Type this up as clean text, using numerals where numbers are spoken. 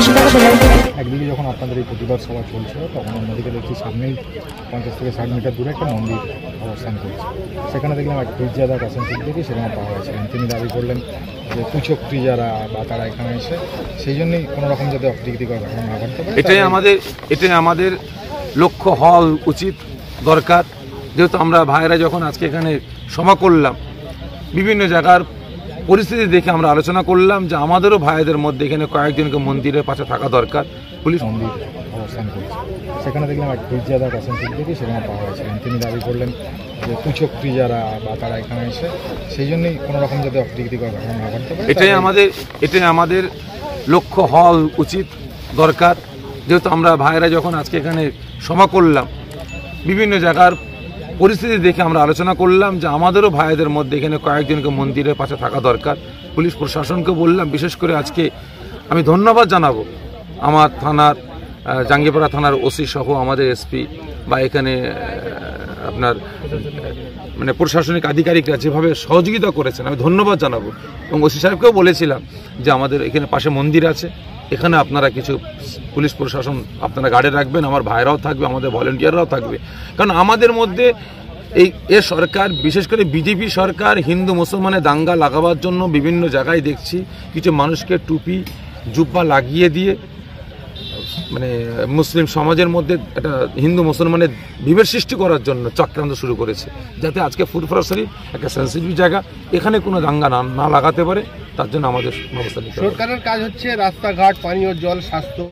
প্রশাসন তাকে বলে। একদিকে যখন আপনাদের এই প্রতিবাদ সভা চলছে তখন অন্যদিকে দেখছি সামনেই 50 থেকে 60 মিটার দূরে একটা মন্দির অবস্থান করছে। সেখানে দেখলাম এক পীরজাদা কাসেম সিদ্দিকী সেখানে পাওয়া গেছিলেন। তিনি দাবি করলেন যে কুচক্রী যারা বা তারা এখানে এসে সেই জন্যই কোনো রকম যাতে অপ্রীতিকর ঘটনা না ঘটতে পারে, এটাই আমাদের লক্ষ্য হওয়া উচিত, দরকার। যেহেতু আমরা ভাইয়েরা যখন আজকে এখানে সভা করলাম, বিভিন্ন জায়গার পরিস্থিতি দেখে আমরা আলোচনা করলাম যে আমাদেরও ভাইদের মধ্যে এখানে কয়েকজনকে মন্দিরের পাশে থাকা দরকার। পুলিশ মন্দির অবস্থান করছে। সেখানে দেখলাম এক পীরজাদা কাসেম সিদ্দিকী সেখানে পাওয়া গেছিলেন। তিনি দাবি করলেন যে কুচক্রী যারা বা তারা এখানে এসে সেই জন্যই কোনো রকম যাতে অপ্রীতিকর ঘটনা না ঘটতে পারে, এটাই আমাদের লক্ষ্য হওয়া উচিত, দরকার। যেহেতু আমরা ভাইয়েরা যখন আজকে এখানে সভা করলাম, বিভিন্ন জায়গার পরিস্থিতি দেখে আমরা আলোচনা করলাম যে আমাদেরও ভাইদের মধ্যে এখানে কয়েকজনকে মন্দিরের পাশে থাকা দরকার। পুলিশ প্রশাসনকে বললাম, বিশেষ করে আজকে আমি ধন্যবাদ জানাবো আমার থানার জাঙ্গিপাড়া থানার ওসি সহ আমাদের এসপি বা এখানে আপনার মানে প্রশাসনিক আধিকারিকরা যেভাবে সহযোগিতা করেছেন, আমি ধন্যবাদ জানাবো। এবং ওসি সাহেবকেও বলেছিলাম যে আমাদের এখানে পাশে মন্দির আছে, এখানে আপনারা কিছু পুলিশ প্রশাসন আপনারা গার্ডে রাখবেন, আমার ভাইরাও থাকবে, আমাদের ভলেন্টিয়াররাও থাকবে। কারণ আমাদের মধ্যে এ সরকার, বিশেষ করে বিজেপি সরকার, হিন্দু মুসলমানের দাঙ্গা লাগাবার জন্য বিভিন্ন জায়গায় দেখছি কিছু মানুষকে টুপি জুব্বা লাগিয়ে দিয়ে মানে মুসলিম সমাজের মধ্যে একটা হিন্দু মুসলমানের বিভেদ সৃষ্টি করার জন্য চক্রান্ত শুরু করেছে, যাতে আজকে ফুরফুরা একটা সেন্সিটিভ জায়গা, এখানে কোনো দাঙ্গা না লাগাতে পারে, তার জন্য আমাদের ব্যবস্থা নিতে হবে। সরকারের কাজ হচ্ছে রাস্তাঘাট, পানীয় জল, স্বাস্থ্য।